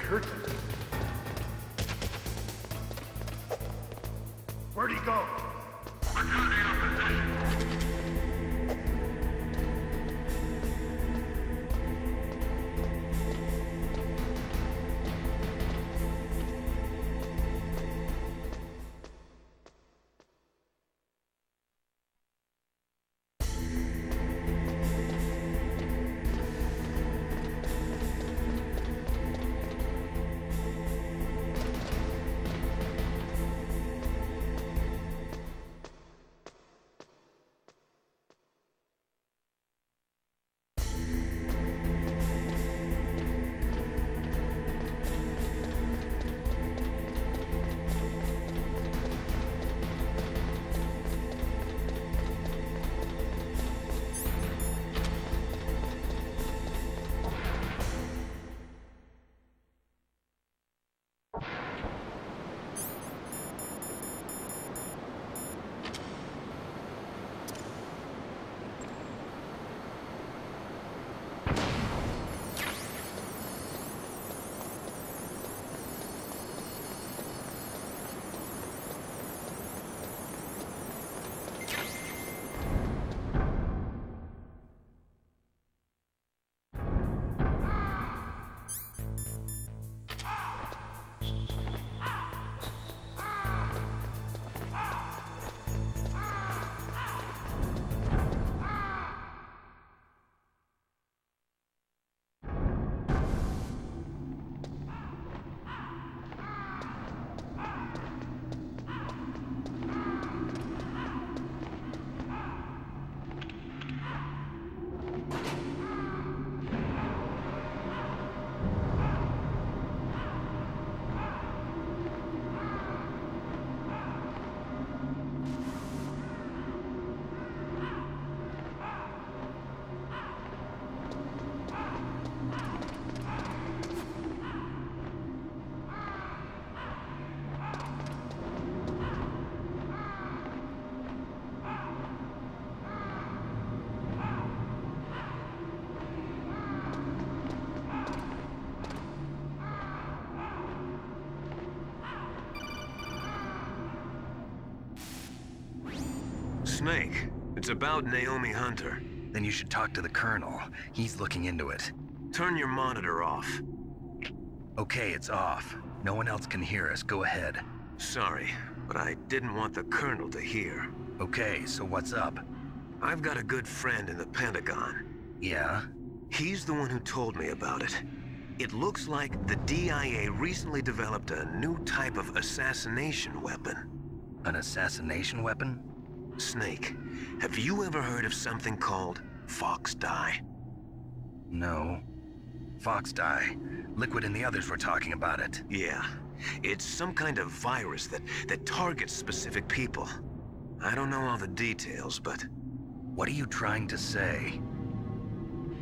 curtain. Where'd he go? We're cutting our position. Snake, it's about Naomi Hunter. Then you should talk to the Colonel. He's looking into it. Turn your monitor off. Okay, it's off. No one else can hear us. Go ahead. Sorry, but I didn't want the Colonel to hear. Okay, so what's up? I've got a good friend in the Pentagon. Yeah? He's the one who told me about it. It looks like the DIA recently developed a new type of assassination weapon. An assassination weapon? Snake, have you ever heard of something called Fox Dye? No. Fox Dye. Liquid and the others were talking about it. Yeah. It's some kind of virus that targets specific people. I don't know all the details, but... What are you trying to say?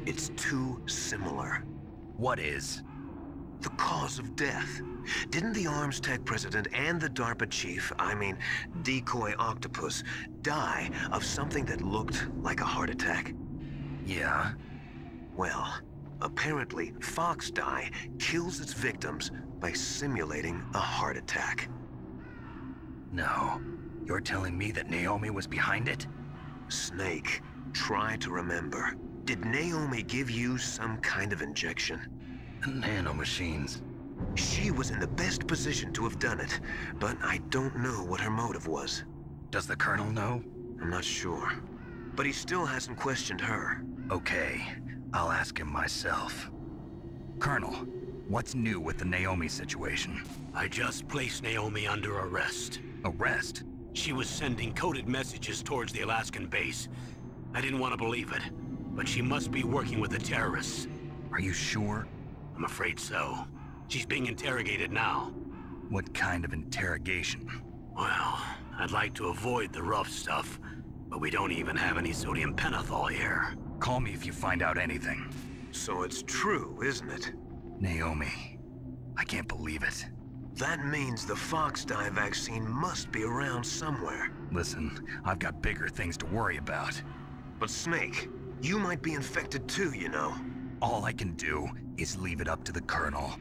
It's too similar. What is? The cause of death. Didn't the Arms Tech president and the DARPA chief, I mean, Decoy Octopus, die of something that looked like a heart attack? Yeah? Well, apparently Fox Dye kills its victims by simulating a heart attack. No. You're telling me that Naomi was behind it? Snake, try to remember. Did Naomi give you some kind of injection? Nanomachines. She was in the best position to have done it, but I don't know what her motive was. Does the Colonel know? I'm not sure. But he still hasn't questioned her. Okay, I'll ask him myself. Colonel, what's new with the Naomi situation? I just placed Naomi under arrest. Arrest? She was sending coded messages towards the Alaskan base. I didn't want to believe it, but she must be working with the terrorists. Are you sure? I'm afraid so. She's being interrogated now. What kind of interrogation? Well, I'd like to avoid the rough stuff, but we don't even have any sodium pentothal here. Call me if you find out anything. So it's true, isn't it? Naomi, I can't believe it. That means the Fox Dye vaccine must be around somewhere. Listen, I've got bigger things to worry about. But Snake, you might be infected too, you know. All I can do is leave it up to the Colonel.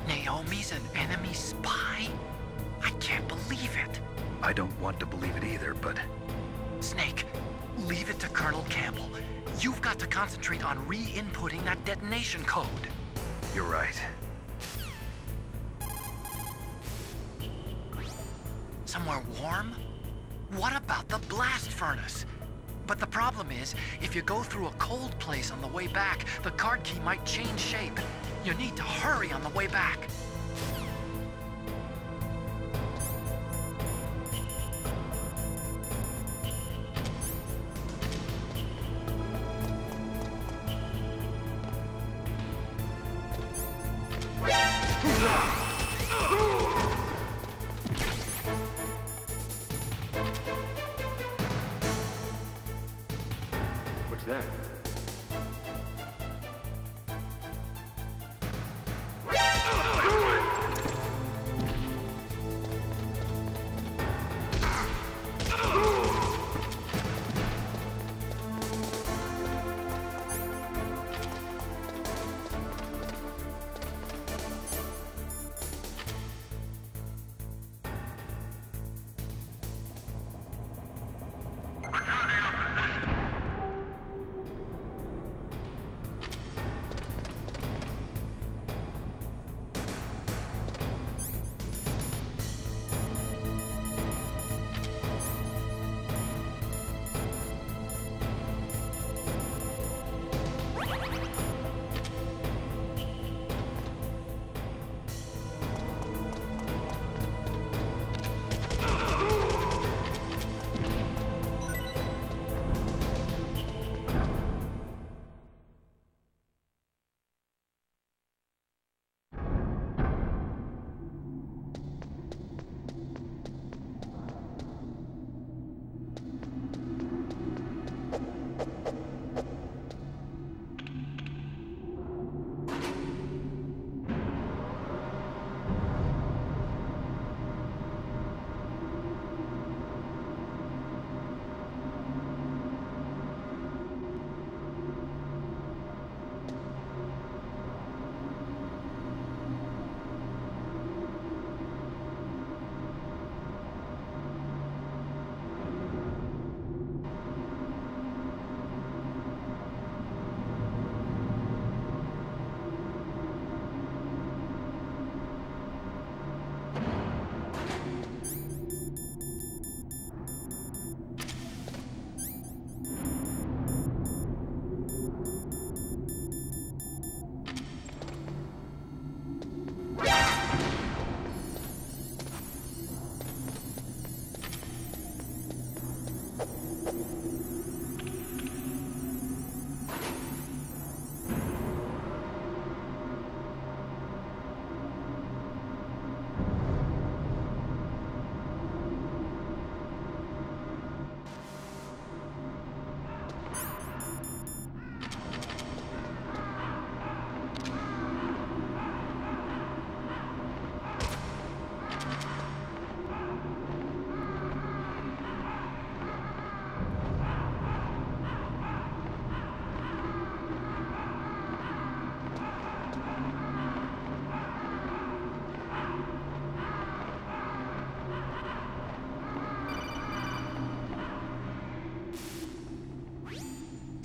Naomi's an enemy spy? I can't believe it. I don't want to believe it either, but... Snake, leave it to Colonel Campbell. You've got to concentrate on re-inputting that detonation code. You're right. Somewhere warm? What about the blast furnace? But the problem is, if you go through a cold place on the way back, the card key might change shape. You need to hurry on the way back. What's that?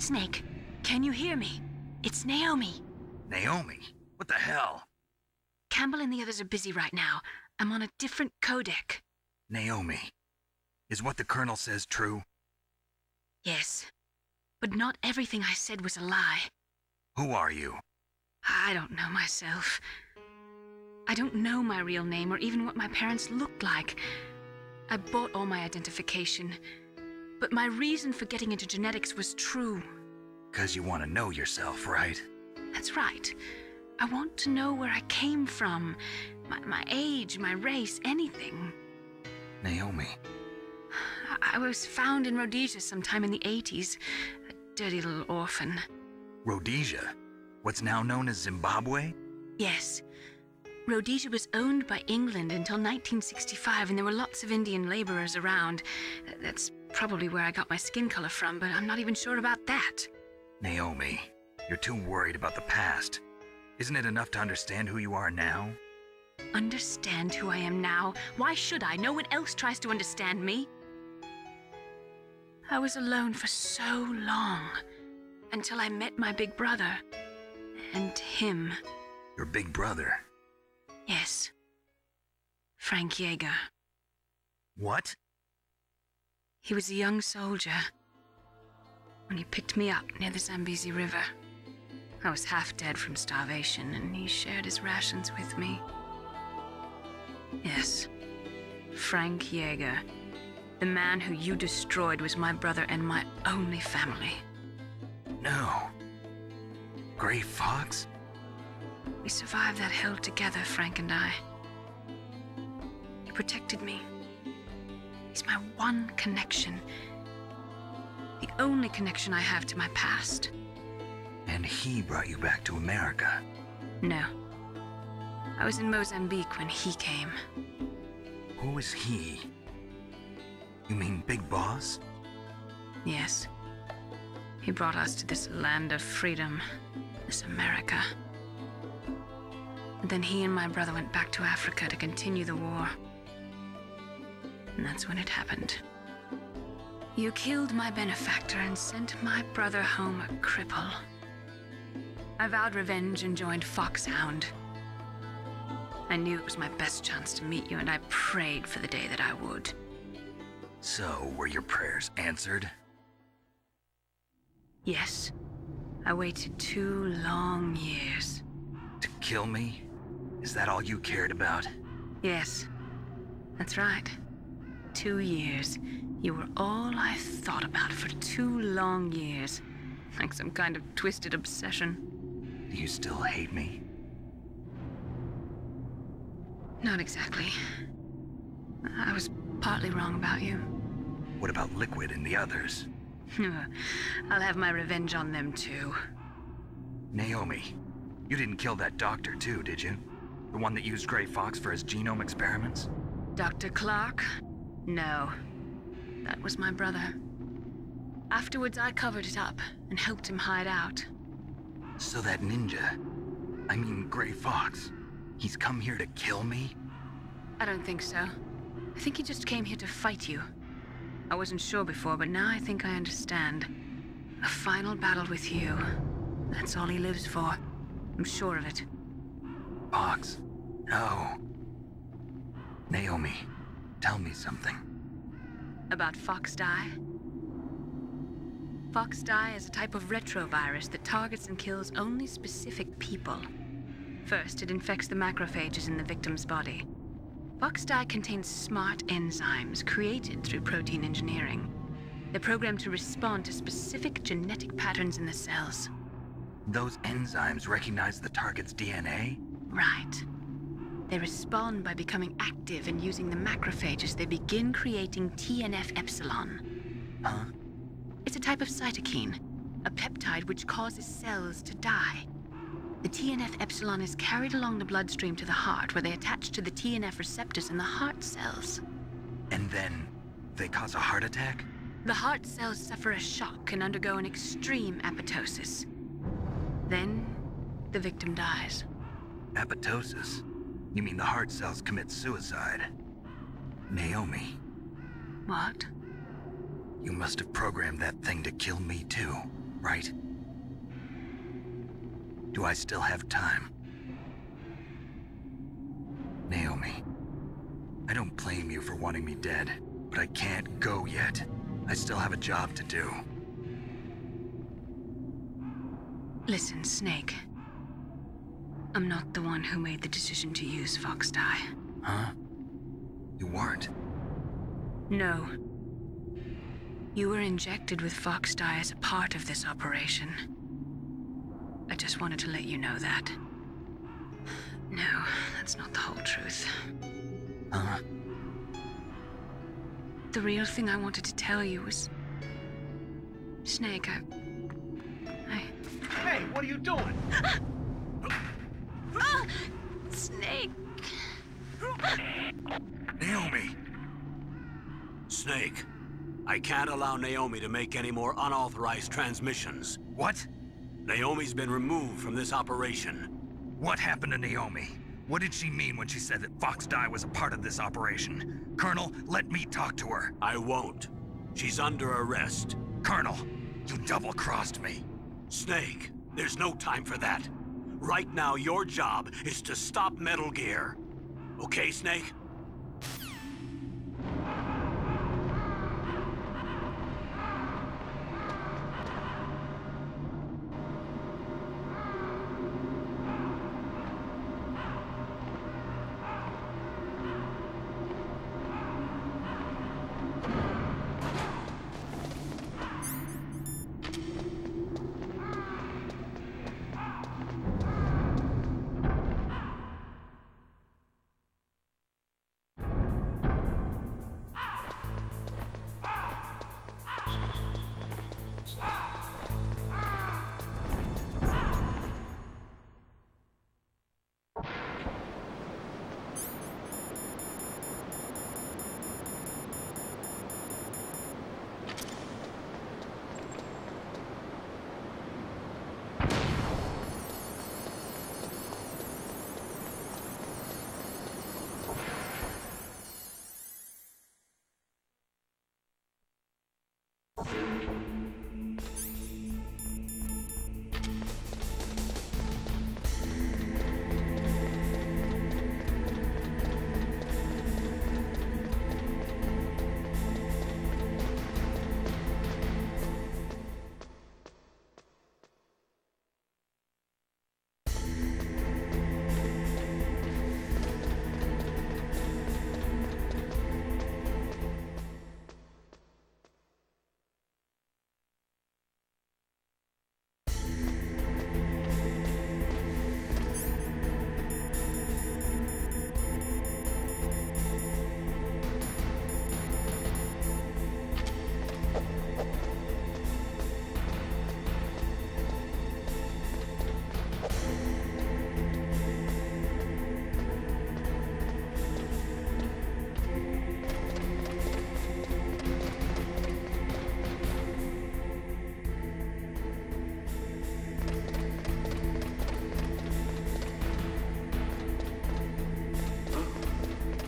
Snake, can you hear me? It's Naomi. Naomi? What the hell? Campbell and the others are busy right now. I'm on a different codec. Naomi, is what the Colonel says true? Yes, but not everything I said was a lie. Who are you? I don't know myself. I don't know my real name or even what my parents looked like. I bought all my identification, but my reason for getting into genetics was true. 'Cause you want to know yourself, right? That's right. I want to know where I came from, my age, my race, anything. Naomi. I was found in Rhodesia sometime in the 80s, a dirty little orphan. Rhodesia? What's now known as Zimbabwe? Yes. Rhodesia was owned by England until 1965, and there were lots of Indian laborers around. That's probably where I got my skin color from, but I'm not even sure about that. Naomi, you're too worried about the past. Isn't it enough to understand who you are now? Understand who I am now? Why should I? No one else tries to understand me. I was alone for so long, until I met my big brother. And him. Your big brother? Yes. Frank Yeager. What? He was a young soldier when he picked me up near the Zambezi River. I was half dead from starvation, and he shared his rations with me. Yes, Frank Yeager. The man who you destroyed was my brother and my only family. No. Gray Fox? We survived that hell together, Frank and I. He protected me. He's my one connection. The only connection I have to my past. And he brought you back to America? No. I was in Mozambique when he came. Who is he? You mean Big Boss? Yes. He brought us to this land of freedom, this America. And then he and my brother went back to Africa to continue the war. And that's when it happened. You killed my benefactor and sent my brother home a cripple. I vowed revenge and joined Foxhound. I knew it was my best chance to meet you, and I prayed for the day that I would. So, were your prayers answered? Yes. I waited 2 long years. To kill me? Is that all you cared about? Yes. That's right. 2 years. You were all I thought about for 2 long years. Like some kind of twisted obsession. Do you still hate me? Not exactly. I was partly wrong about you. What about Liquid and the others? I'll have my revenge on them too. Naomi, you didn't kill that doctor too, did you? The one that used Gray Fox for his genome experiments? Dr. Clark? No. That was my brother. Afterwards, I covered it up and helped him hide out. So that ninja, I mean Gray Fox, he's come here to kill me? I don't think so. I think he just came here to fight you. I wasn't sure before, but now I think I understand. A final battle with you. That's all he lives for. I'm sure of it. Fox, no. Naomi, tell me something. About Fox Die? Fox Die is a type of retrovirus that targets and kills only specific people. First, it infects the macrophages in the victim's body. Fox Die contains smart enzymes created through protein engineering. They're programmed to respond to specific genetic patterns in the cells. Those enzymes recognize the target's DNA? Right. They respond by becoming active and using the macrophages. They begin creating TNF-epsilon. Huh? It's a type of cytokine, a peptide which causes cells to die. The TNF-epsilon is carried along the bloodstream to the heart, where they attach to the TNF receptors in the heart cells. And then they cause a heart attack? The heart cells suffer a shock and undergo an extreme apoptosis. Then, the victim dies. Apoptosis? You mean the heart cells commit suicide? Naomi, What? you must have programmed that thing to kill me too. right? Do I still have time? Naomi, I don't blame you for wanting me dead, but I can't go yet. I still have a job to do. Listen, Snake. I'm not the one who made the decision to use Fox Dye. Huh? You weren't? No. You were injected with Fox Dye as a part of this operation. I just wanted to let you know that. No, that's not the whole truth. Huh? The real thing I wanted to tell you was... Snake, I... Hey, what are you doing? Snake! Naomi! Snake, I can't allow Naomi to make any more unauthorized transmissions. What? Naomi's been removed from this operation. What happened to Naomi? What did she mean when she said that Fox Dye was a part of this operation? Colonel, let me talk to her. I won't. She's under arrest. Colonel, you double-crossed me. Snake, there's no time for that. Right now, your job is to stop Metal Gear. Okay, Snake?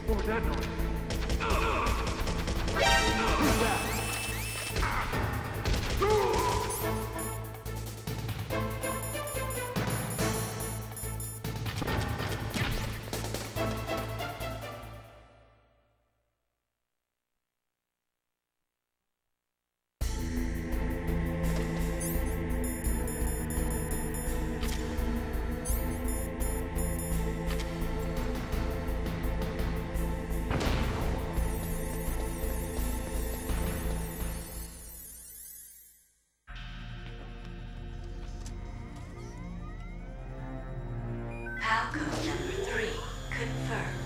What was that noise? Who's that? PAL code number 3 confirmed.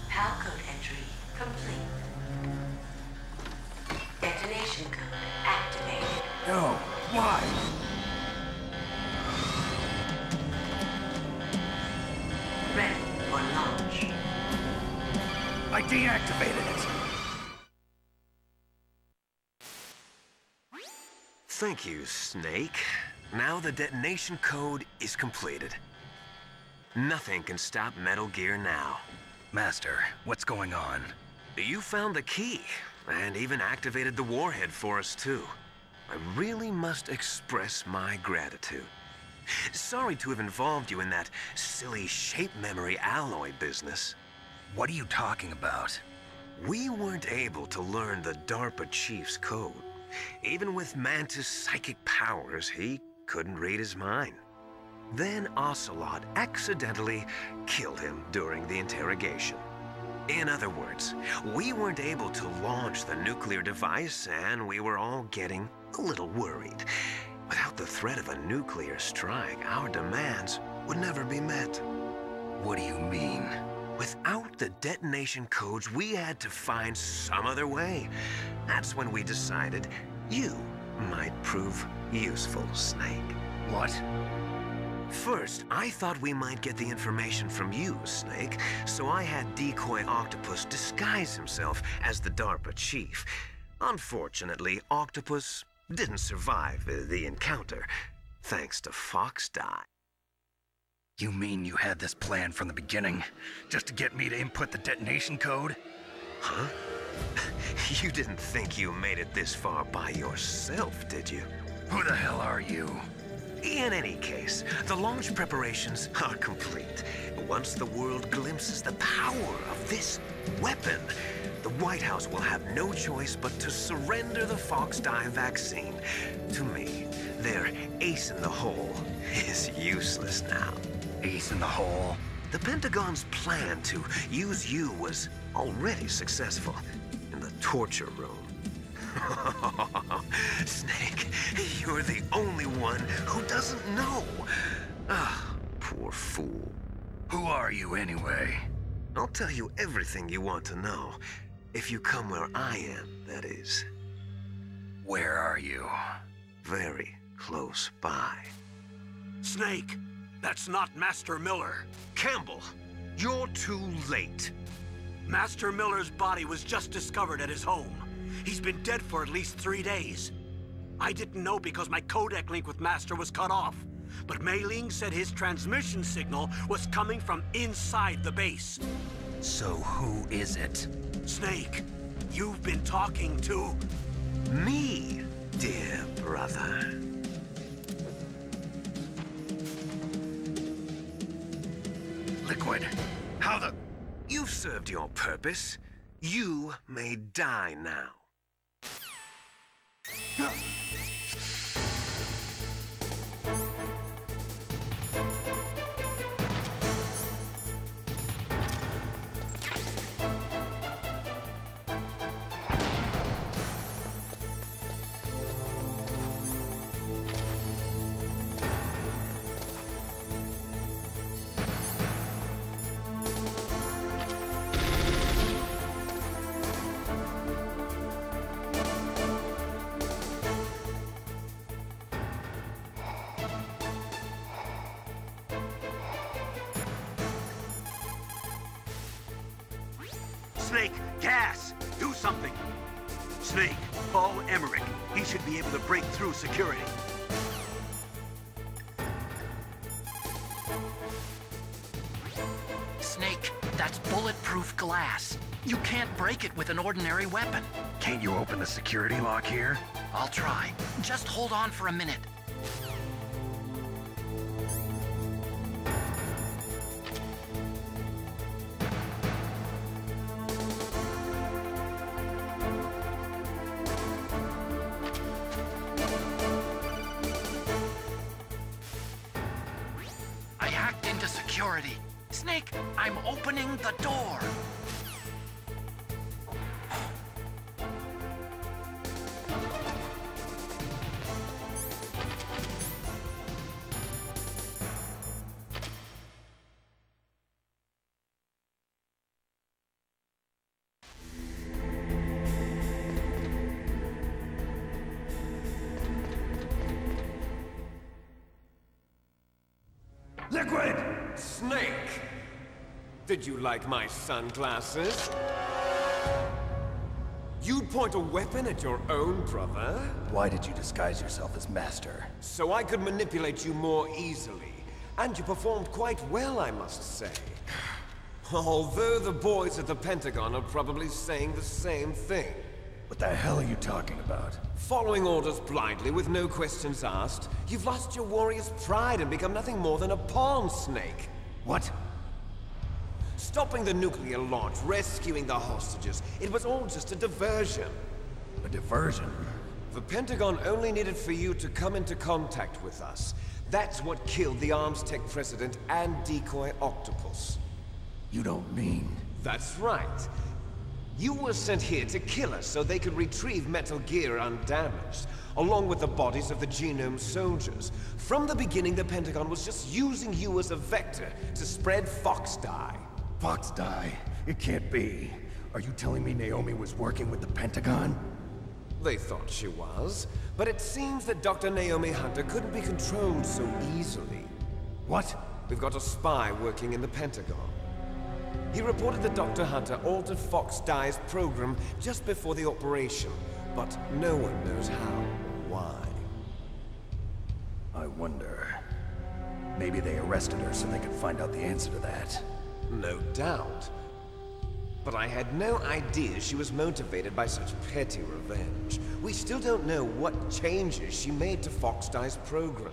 PAL code entry complete. Detonation code activated. No, why? Ready for launch. I deactivated it. Thank you, Snake. Now the detonation code is completed. Nothing can stop Metal Gear now. Master, what's going on? You found the key, and even activated the warhead for us, too. I really must express my gratitude. Sorry to have involved you in that silly shape memory alloy business. What are you talking about? We weren't able to learn the DARPA chief's code. Even with Mantis' psychic powers, he couldn't read his mind. Then Ocelot accidentally killed him during the interrogation. In other words, we weren't able to launch the nuclear device, and we were all getting a little worried. Without the threat of a nuclear strike, our demands would never be met. What do you mean? Without the detonation codes, we had to find some other way. That's when we decided you might prove useful, Snake. What? First, I thought we might get the information from you, Snake, so I had Decoy Octopus disguise himself as the DARPA chief. Unfortunately, Octopus didn't survive the encounter, thanks to Fox Die. You mean you had this plan from the beginning, just to get me to input the detonation code? Huh? You didn't think you made it this far by yourself, did you? Who the hell are you? In any case, the launch preparations are complete. Once the world glimpses the power of this weapon, the White House will have no choice but to surrender the Fox Die vaccine to me. Their ace in the hole is useless now. Ace in the hole? The Pentagon's plan to use you was already successful in the torture room. Snake, you're the only one who doesn't know. Ah, poor fool. Who are you anyway? I'll tell you everything you want to know. If you come where I am, that is. Where are you? Very close by. Snake, that's not Master Miller. Campbell, you're too late. Master Miller's body was just discovered at his home. He's been dead for at least 3 days. I didn't know because my codec link with Master was cut off. But Mei Ling said his transmission signal was coming from inside the base. So who is it? Snake, you've been talking to... Me, dear brother. Liquid. How the... You've served your purpose. You may die now. Snake, gas! Do something! Snake, call Emmerich. He should be able to break through security. Snake, that's bulletproof glass. You can't break it with an ordinary weapon. Can't you open the security lock here? I'll try. Just hold on for a minute. I hacked into security. Snake, I'm opening the door. Liquid! Snake! Did you like my sunglasses? You'd point a weapon at your own brother? Why did you disguise yourself as Master? So I could manipulate you more easily. And you performed quite well, I must say. Although the boys at the Pentagon are probably saying the same thing. What the hell are you talking about? Following orders blindly with no questions asked, you've lost your warrior's pride and become nothing more than a pawn snake. What? Stopping the nuclear launch, rescuing the hostages, it was all just a diversion. A diversion? The Pentagon only needed for you to come into contact with us. That's what killed the Arms Tech president and decoy octopus. You don't mean... That's right. You were sent here to kill us so they could retrieve Metal Gear undamaged, along with the bodies of the Genome soldiers. From the beginning, the Pentagon was just using you as a vector to spread Fox dye. Fox dye? It can't be. Are you telling me Naomi was working with the Pentagon? They thought she was, but it seems that Dr. Naomi Hunter couldn't be controlled so easily. What? We've got a spy working in the Pentagon. He reported that Dr. Hunter altered Fox Dye's program just before the operation, but no one knows how or why. I wonder... Maybe they arrested her so they could find out the answer to that. No doubt. But I had no idea she was motivated by such petty revenge. We still don't know what changes she made to Fox Dye's program.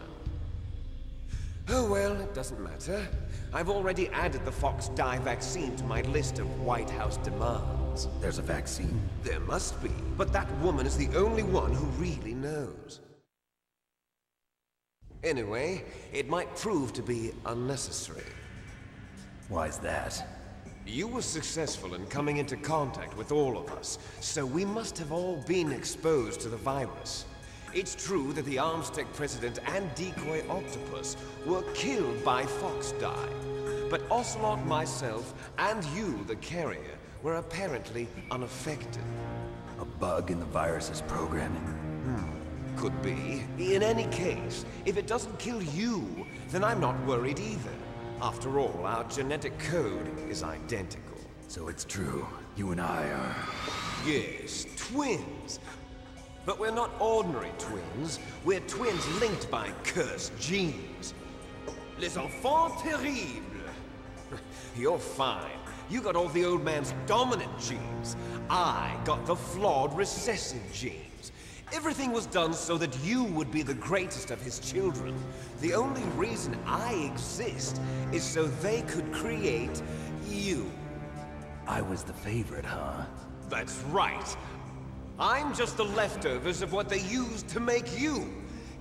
Oh well, it doesn't matter. I've already added the Fox Dye vaccine to my list of White House demands. There's a vaccine? There must be, but that woman is the only one who really knows. Anyway, it might prove to be unnecessary. Why's that? You were successful in coming into contact with all of us, so we must have all been exposed to the virus. It's true that the Arms Tech president and decoy octopus were killed by Fox Dye, but Ocelot, myself, and you, the carrier, were apparently unaffected. A bug in the virus's programming? Could be. In any case, if it doesn't kill you, then I'm not worried either. After all, our genetic code is identical. So it's true. You and I are... Yes, twins. But we're not ordinary twins. We're twins linked by cursed genes. Les enfants terribles. You're fine. You got all the old man's dominant genes. I got the flawed recessive genes. Everything was done so that you would be the greatest of his children. The only reason I exist is so they could create you. I was the favorite, huh? That's right. I'm just the leftovers of what they used to make you.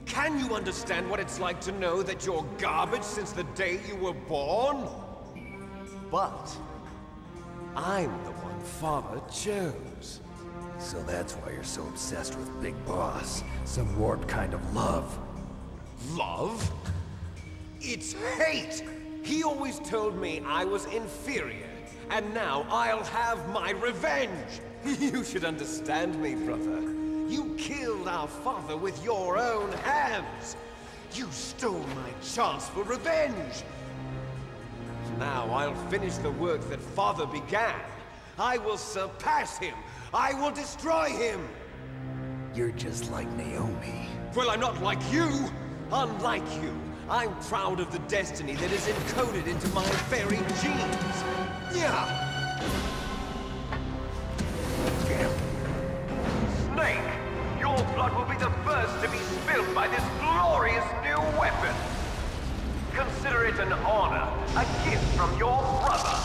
Can you understand what it's like to know that you're garbage since the day you were born? But I'm the one Father chose. So that's why you're so obsessed with Big Boss. Some warped kind of love. Love? It's hate! He always told me I was inferior, and now I'll have my revenge! You should understand me, brother. You killed our father with your own hands! You stole my chance for revenge! Now I'll finish the work that Father began. I will surpass him! I will destroy him! You're just like Naomi. Well, I'm not like you! Unlike you, I'm proud of the destiny that is encoded into my very genes! Yeah! Snake, your blood will be the first to be spilled by this glorious new weapon! Consider it an honor, a gift from your brother.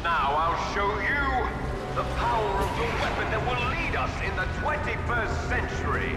Now I'll show you the power of the weapon that will lead us in the 21st century.